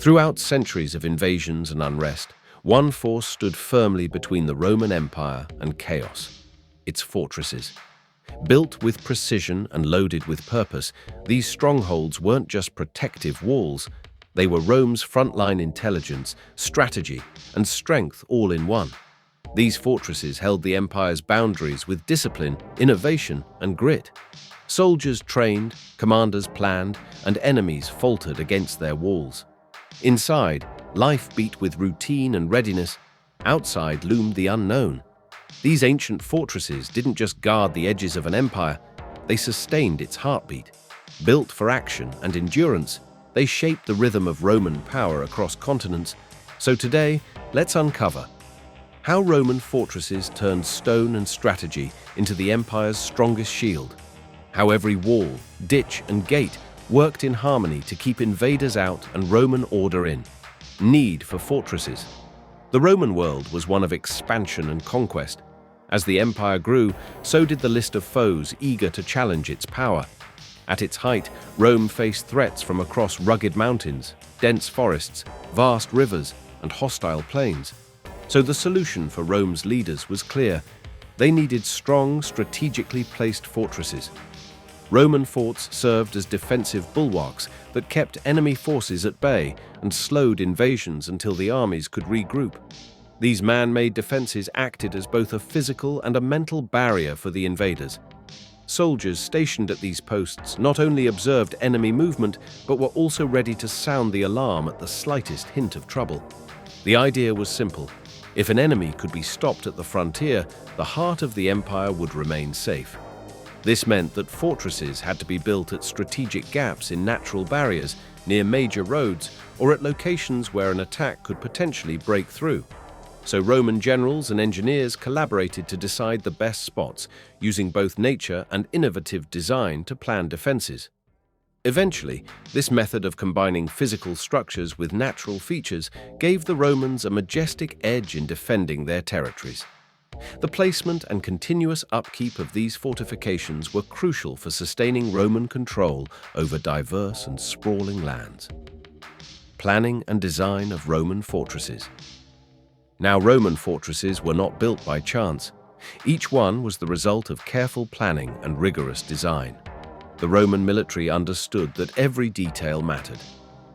Throughout centuries of invasions and unrest, one force stood firmly between the Roman Empire and chaos: its fortresses. Built with precision and loaded with purpose, these strongholds weren't just protective walls, they were Rome's frontline intelligence, strategy, and strength all in one. These fortresses held the empire's boundaries with discipline, innovation, and grit. Soldiers trained, commanders planned, and enemies faltered against their walls. Inside, life beat with routine and readiness. Outside loomed the unknown. These ancient fortresses didn't just guard the edges of an empire, they sustained its heartbeat. Built for action and endurance, they shaped the rhythm of Roman power across continents. So today, let's uncover how Roman fortresses turned stone and strategy into the empire's strongest shield. How every wall, ditch, and gate worked in harmony to keep invaders out and Roman order in. Need for fortresses. The Roman world was one of expansion and conquest. As the empire grew, so did the list of foes eager to challenge its power. At its height, Rome faced threats from across rugged mountains, dense forests, vast rivers, and hostile plains. So the solution for Rome's leaders was clear. They needed strong, strategically placed fortresses. Roman forts served as defensive bulwarks that kept enemy forces at bay and slowed invasions until the armies could regroup. These man-made defenses acted as both a physical and a mental barrier for the invaders. Soldiers stationed at these posts not only observed enemy movement, but were also ready to sound the alarm at the slightest hint of trouble. The idea was simple. If an enemy could be stopped at the frontier, the heart of the empire would remain safe. This meant that fortresses had to be built at strategic gaps in natural barriers, near major roads, or at locations where an attack could potentially break through. So Roman generals and engineers collaborated to decide the best spots, using both nature and innovative design to plan defenses. Eventually, this method of combining physical structures with natural features gave the Romans a majestic edge in defending their territories. The placement and continuous upkeep of these fortifications were crucial for sustaining Roman control over diverse and sprawling lands. Planning and design of Roman fortresses. Now, Roman fortresses were not built by chance. Each one was the result of careful planning and rigorous design. The Roman military understood that every detail mattered.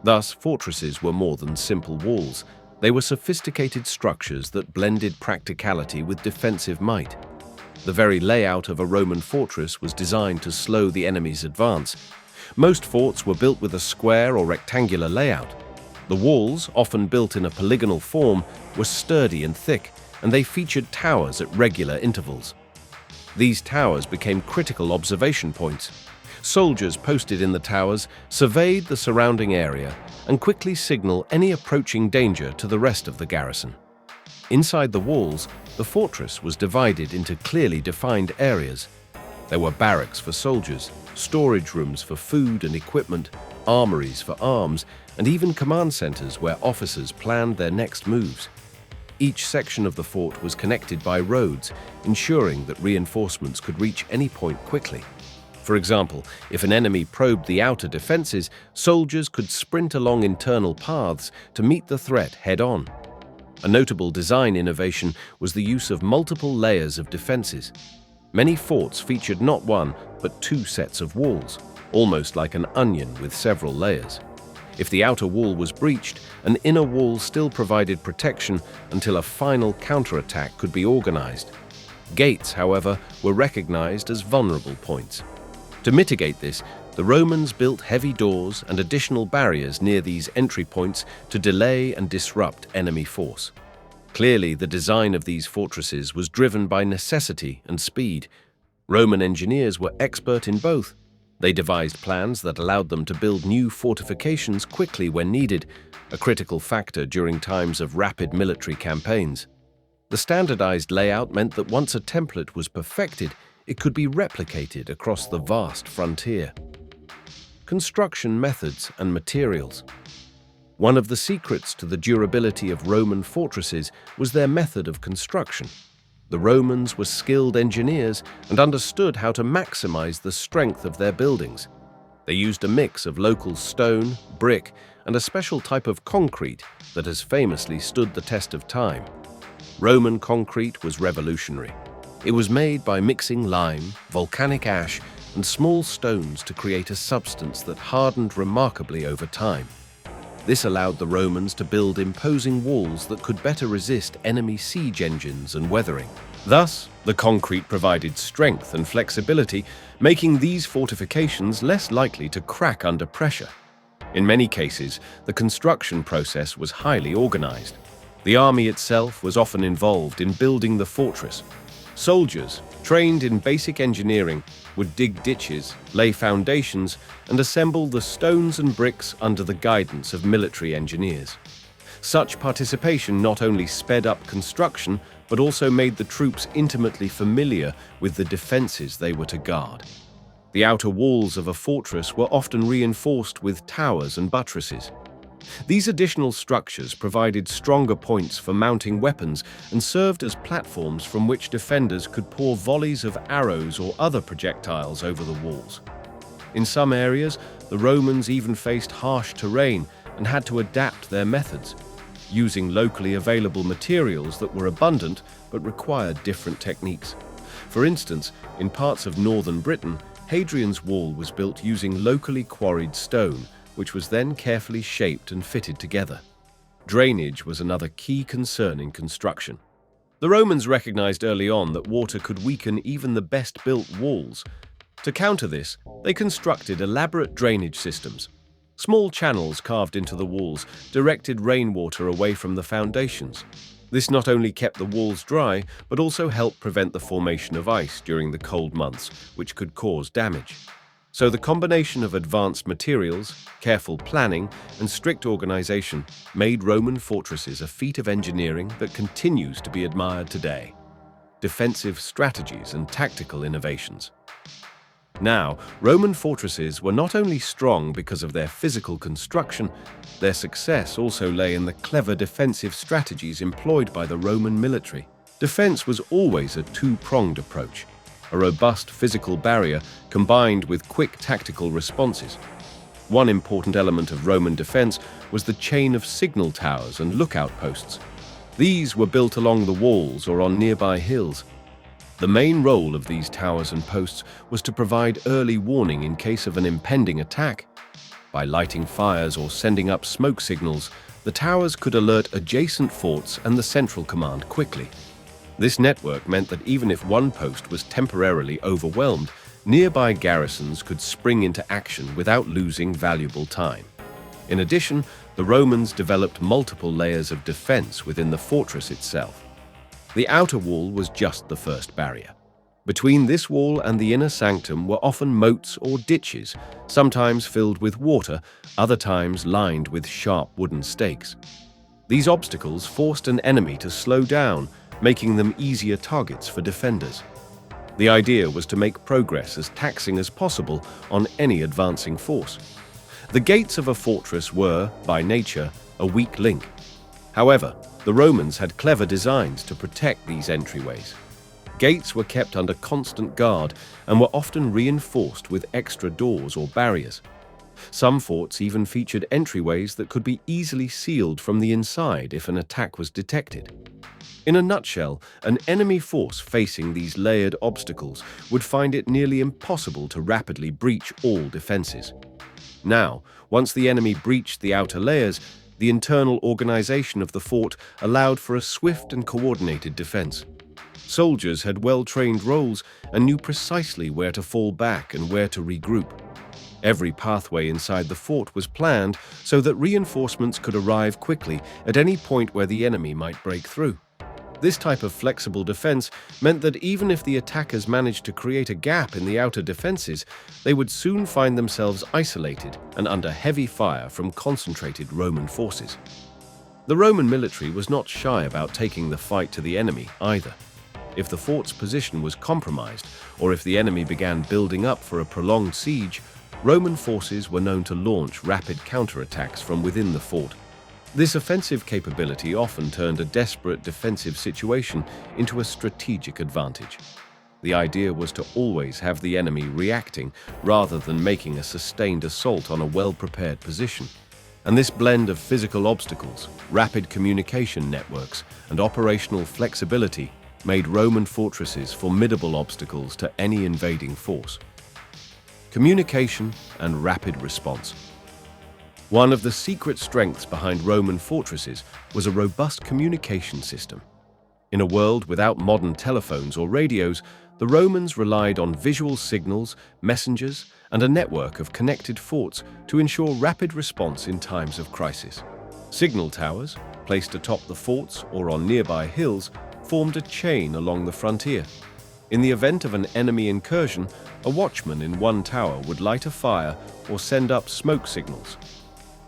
Thus, fortresses were more than simple walls. They were sophisticated structures that blended practicality with defensive might. The very layout of a Roman fortress was designed to slow the enemy's advance. Most forts were built with a square or rectangular layout. The walls, often built in a polygonal form, were sturdy and thick, and they featured towers at regular intervals. These towers became critical observation points. Soldiers posted in the towers surveyed the surrounding area and quickly signaled any approaching danger to the rest of the garrison. Inside the walls, the fortress was divided into clearly defined areas. There were barracks for soldiers, storage rooms for food and equipment, armories for arms, and even command centers where officers planned their next moves. Each section of the fort was connected by roads, ensuring that reinforcements could reach any point quickly. For example, if an enemy probed the outer defenses, soldiers could sprint along internal paths to meet the threat head-on. A notable design innovation was the use of multiple layers of defenses. Many forts featured not one, but two sets of walls, almost like an onion with several layers. If the outer wall was breached, an inner wall still provided protection until a final counterattack could be organized. Gates, however, were recognized as vulnerable points. To mitigate this, the Romans built heavy doors and additional barriers near these entry points to delay and disrupt enemy force. Clearly, the design of these fortresses was driven by necessity and speed. Roman engineers were expert in both. They devised plans that allowed them to build new fortifications quickly when needed, a critical factor during times of rapid military campaigns. The standardized layout meant that once a template was perfected, it could be replicated across the vast frontier. Construction methods and materials. One of the secrets to the durability of Roman fortresses was their method of construction. The Romans were skilled engineers and understood how to maximize the strength of their buildings. They used a mix of local stone, brick, and a special type of concrete that has famously stood the test of time. Roman concrete was revolutionary. It was made by mixing lime, volcanic ash, and small stones to create a substance that hardened remarkably over time. This allowed the Romans to build imposing walls that could better resist enemy siege engines and weathering. Thus, the concrete provided strength and flexibility, making these fortifications less likely to crack under pressure. In many cases, the construction process was highly organized. The army itself was often involved in building the fortress. Soldiers, trained in basic engineering, would dig ditches, lay foundations, and assemble the stones and bricks under the guidance of military engineers. Such participation not only sped up construction, but also made the troops intimately familiar with the defenses they were to guard. The outer walls of a fortress were often reinforced with towers and buttresses. These additional structures provided stronger points for mounting weapons and served as platforms from which defenders could pour volleys of arrows or other projectiles over the walls. In some areas, the Romans even faced harsh terrain and had to adapt their methods, using locally available materials that were abundant but required different techniques. For instance, in parts of northern Britain, Hadrian's Wall was built using locally quarried stone, which was then carefully shaped and fitted together. Drainage was another key concern in construction. The Romans recognized early on that water could weaken even the best-built walls. To counter this, they constructed elaborate drainage systems. Small channels carved into the walls directed rainwater away from the foundations. This not only kept the walls dry, but also helped prevent the formation of ice during the cold months, which could cause damage. So the combination of advanced materials, careful planning, and strict organization made Roman fortresses a feat of engineering that continues to be admired today. Defensive strategies and tactical innovations. Now, Roman fortresses were not only strong because of their physical construction, their success also lay in the clever defensive strategies employed by the Roman military. Defense was always a two-pronged approach. A robust physical barrier combined with quick tactical responses. One important element of Roman defense was the chain of signal towers and lookout posts. These were built along the walls or on nearby hills. The main role of these towers and posts was to provide early warning in case of an impending attack. By lighting fires or sending up smoke signals, the towers could alert adjacent forts and the central command quickly. This network meant that even if one post was temporarily overwhelmed, nearby garrisons could spring into action without losing valuable time. In addition, the Romans developed multiple layers of defense within the fortress itself. The outer wall was just the first barrier. Between this wall and the inner sanctum were often moats or ditches, sometimes filled with water, other times lined with sharp wooden stakes. These obstacles forced an enemy to slow down, making them easier targets for defenders. The idea was to make progress as taxing as possible on any advancing force. The gates of a fortress were, by nature, a weak link. However, the Romans had clever designs to protect these entryways. Gates were kept under constant guard and were often reinforced with extra doors or barriers. Some forts even featured entryways that could be easily sealed from the inside if an attack was detected. In a nutshell, an enemy force facing these layered obstacles would find it nearly impossible to rapidly breach all defenses. Now, once the enemy breached the outer layers, the internal organization of the fort allowed for a swift and coordinated defense. Soldiers had well-trained roles and knew precisely where to fall back and where to regroup. Every pathway inside the fort was planned so that reinforcements could arrive quickly at any point where the enemy might break through. This type of flexible defense meant that even if the attackers managed to create a gap in the outer defenses, they would soon find themselves isolated and under heavy fire from concentrated Roman forces. The Roman military was not shy about taking the fight to the enemy either. If the fort's position was compromised, or if the enemy began building up for a prolonged siege, Roman forces were known to launch rapid counterattacks from within the fort. This offensive capability often turned a desperate defensive situation into a strategic advantage. The idea was to always have the enemy reacting rather than making a sustained assault on a well-prepared position. And this blend of physical obstacles, rapid communication networks, and operational flexibility made Roman fortresses formidable obstacles to any invading force. Communication and rapid response. One of the secret strengths behind Roman fortresses was a robust communication system. In a world without modern telephones or radios, the Romans relied on visual signals, messengers, and a network of connected forts to ensure rapid response in times of crisis. Signal towers, placed atop the forts or on nearby hills, formed a chain along the frontier. In the event of an enemy incursion, a watchman in one tower would light a fire or send up smoke signals.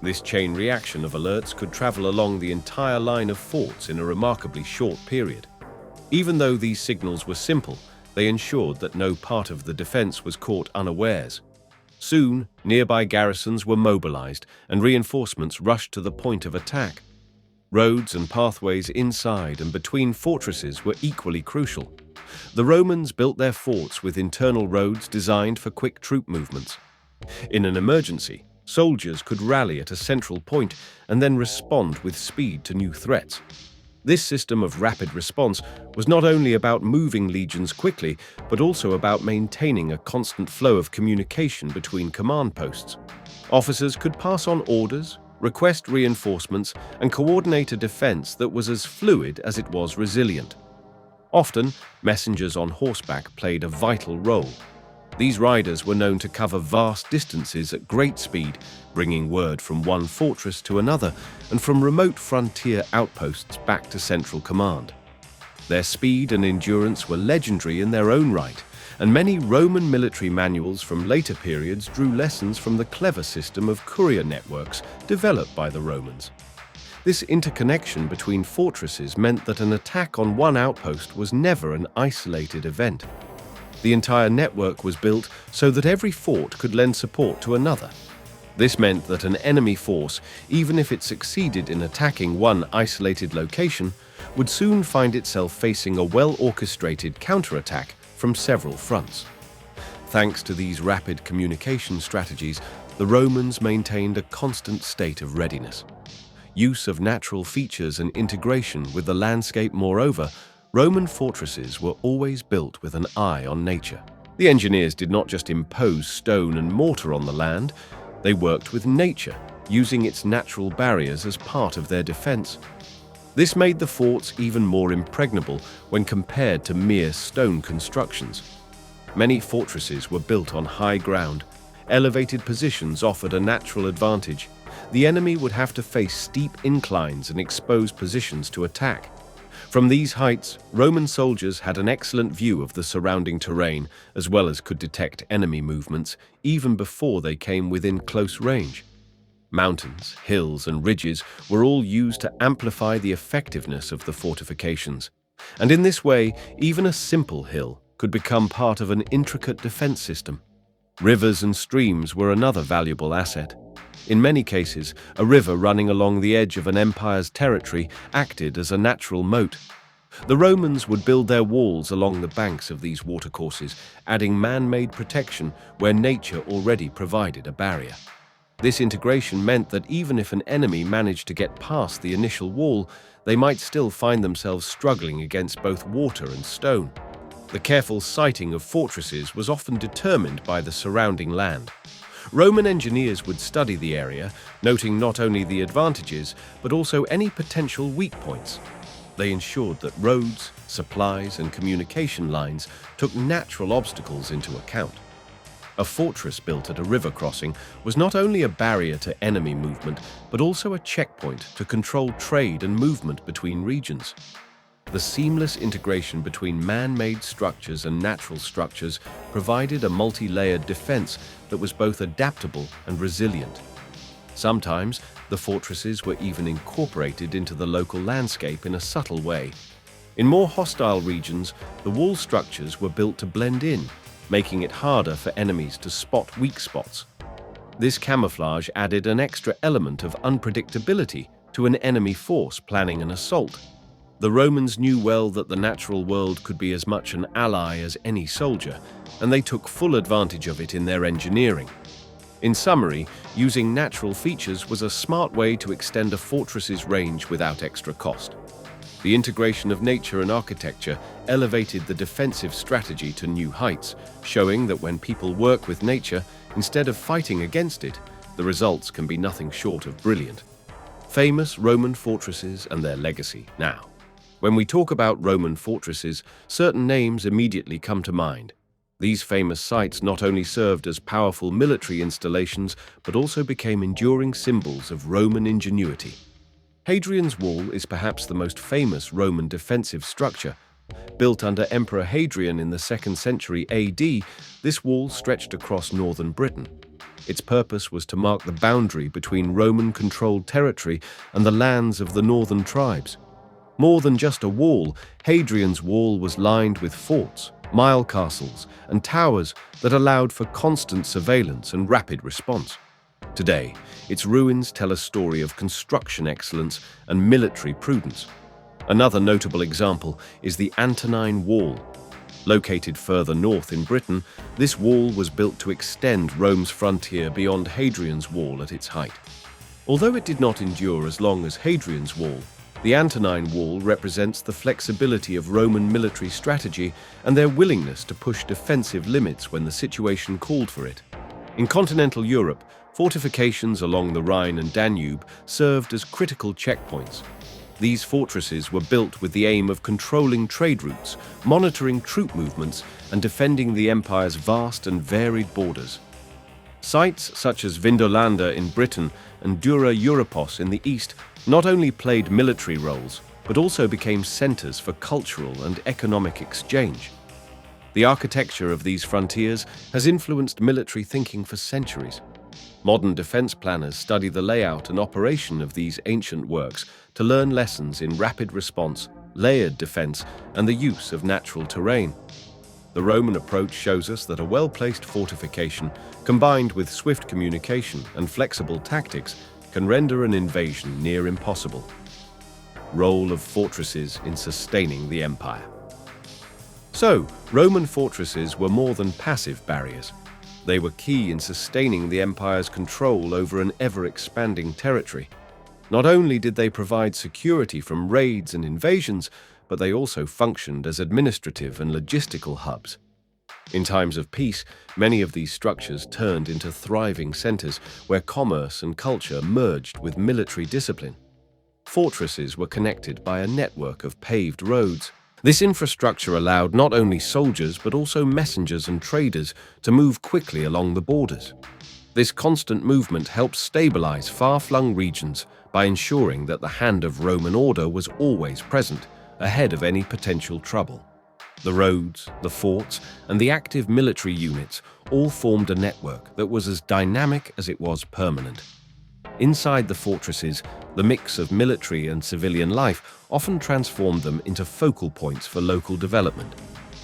This chain reaction of alerts could travel along the entire line of forts in a remarkably short period. Even though these signals were simple, they ensured that no part of the defense was caught unawares. Soon, nearby garrisons were mobilized and reinforcements rushed to the point of attack. Roads and pathways inside and between fortresses were equally crucial. The Romans built their forts with internal roads designed for quick troop movements. In an emergency, soldiers could rally at a central point and then respond with speed to new threats. This system of rapid response was not only about moving legions quickly, but also about maintaining a constant flow of communication between command posts. Officers could pass on orders, request reinforcements, and coordinate a defense that was as fluid as it was resilient. Often, messengers on horseback played a vital role. These riders were known to cover vast distances at great speed, bringing word from one fortress to another and from remote frontier outposts back to central command. Their speed and endurance were legendary in their own right, and many Roman military manuals from later periods drew lessons from the clever system of courier networks developed by the Romans. This interconnection between fortresses meant that an attack on one outpost was never an isolated event. The entire network was built so that every fort could lend support to another. This meant that an enemy force, even if it succeeded in attacking one isolated location, would soon find itself facing a well-orchestrated counterattack from several fronts. Thanks to these rapid communication strategies, the Romans maintained a constant state of readiness. Use of natural features and integration with the landscape, moreover, Roman fortresses were always built with an eye on nature. The engineers did not just impose stone and mortar on the land, they worked with nature, using its natural barriers as part of their defense. This made the forts even more impregnable when compared to mere stone constructions. Many fortresses were built on high ground. Elevated positions offered a natural advantage. The enemy would have to face steep inclines and exposed positions to attack. From these heights, Roman soldiers had an excellent view of the surrounding terrain, as well as could detect enemy movements even before they came within close range. Mountains, hills, and ridges were all used to amplify the effectiveness of the fortifications. And in this way, even a simple hill could become part of an intricate defense system. Rivers and streams were another valuable asset. In many cases, a river running along the edge of an empire's territory acted as a natural moat. The Romans would build their walls along the banks of these watercourses, adding man-made protection where nature already provided a barrier. This integration meant that even if an enemy managed to get past the initial wall, they might still find themselves struggling against both water and stone. The careful siting of fortresses was often determined by the surrounding land. Roman engineers would study the area, noting not only the advantages, but also any potential weak points. They ensured that roads, supplies, and communication lines took natural obstacles into account. A fortress built at a river crossing was not only a barrier to enemy movement, but also a checkpoint to control trade and movement between regions. The seamless integration between man-made structures and natural structures provided a multi-layered defense that was both adaptable and resilient. Sometimes, the fortresses were even incorporated into the local landscape in a subtle way. In more hostile regions, the wall structures were built to blend in, making it harder for enemies to spot weak spots. This camouflage added an extra element of unpredictability to an enemy force planning an assault. The Romans knew well that the natural world could be as much an ally as any soldier, and they took full advantage of it in their engineering. In summary, using natural features was a smart way to extend a fortress's range without extra cost. The integration of nature and architecture elevated the defensive strategy to new heights, showing that when people work with nature, instead of fighting against it, the results can be nothing short of brilliant. Famous Roman fortresses and their legacy. Now, when we talk about Roman fortresses, certain names immediately come to mind. These famous sites not only served as powerful military installations, but also became enduring symbols of Roman ingenuity. Hadrian's Wall is perhaps the most famous Roman defensive structure. Built under Emperor Hadrian in the 2nd century AD, this wall stretched across northern Britain. Its purpose was to mark the boundary between Roman-controlled territory and the lands of the northern tribes. More than just a wall, Hadrian's Wall was lined with forts, mile castles, and towers that allowed for constant surveillance and rapid response. Today, its ruins tell a story of construction excellence and military prudence. Another notable example is the Antonine Wall. Located further north in Britain, this wall was built to extend Rome's frontier beyond Hadrian's Wall at its height. Although it did not endure as long as Hadrian's Wall, the Antonine Wall represents the flexibility of Roman military strategy and their willingness to push defensive limits when the situation called for it. In continental Europe, fortifications along the Rhine and Danube served as critical checkpoints. These fortresses were built with the aim of controlling trade routes, monitoring troop movements, and defending the empire's vast and varied borders. Sites such as Vindolanda in Britain and Dura Europos in the east not only played military roles, but also became centers for cultural and economic exchange. The architecture of these frontiers has influenced military thinking for centuries. Modern defense planners study the layout and operation of these ancient works to learn lessons in rapid response, layered defense, and the use of natural terrain. The Roman approach shows us that a well-placed fortification, combined with swift communication and flexible tactics, can render an invasion near impossible. Role of fortresses in sustaining the empire. So, Roman fortresses were more than passive barriers. They were key in sustaining the empire's control over an ever-expanding territory. Not only did they provide security from raids and invasions, but they also functioned as administrative and logistical hubs. In times of peace, many of these structures turned into thriving centers where commerce and culture merged with military discipline. Fortresses were connected by a network of paved roads. This infrastructure allowed not only soldiers but also messengers and traders to move quickly along the borders. This constant movement helped stabilize far-flung regions by ensuring that the hand of Roman order was always present, ahead of any potential trouble. The roads, the forts, and the active military units all formed a network that was as dynamic as it was permanent. Inside the fortresses, the mix of military and civilian life often transformed them into focal points for local development.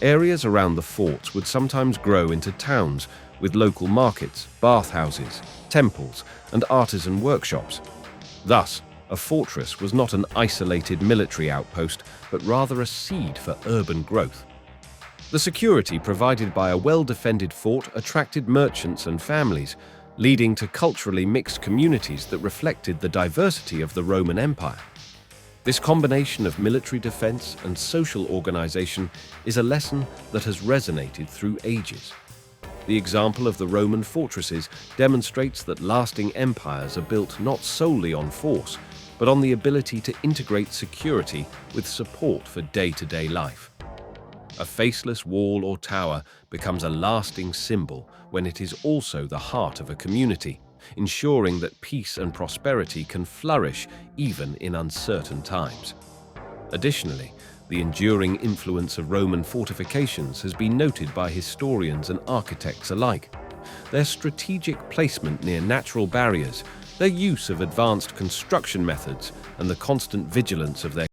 Areas around the forts would sometimes grow into towns with local markets, bathhouses, temples, and artisan workshops. Thus, a fortress was not an isolated military outpost, but rather a seed for urban growth. The security provided by a well-defended fort attracted merchants and families, leading to culturally mixed communities that reflected the diversity of the Roman Empire. This combination of military defense and social organization is a lesson that has resonated through ages. The example of the Roman fortresses demonstrates that lasting empires are built not solely on force, but on the ability to integrate security with support for day-to-day life. A faceless wall or tower becomes a lasting symbol when it is also the heart of a community, ensuring that peace and prosperity can flourish even in uncertain times. Additionally, the enduring influence of Roman fortifications has been noted by historians and architects alike. Their strategic placement near natural barriers, their use of advanced construction methods, and the constant vigilance of their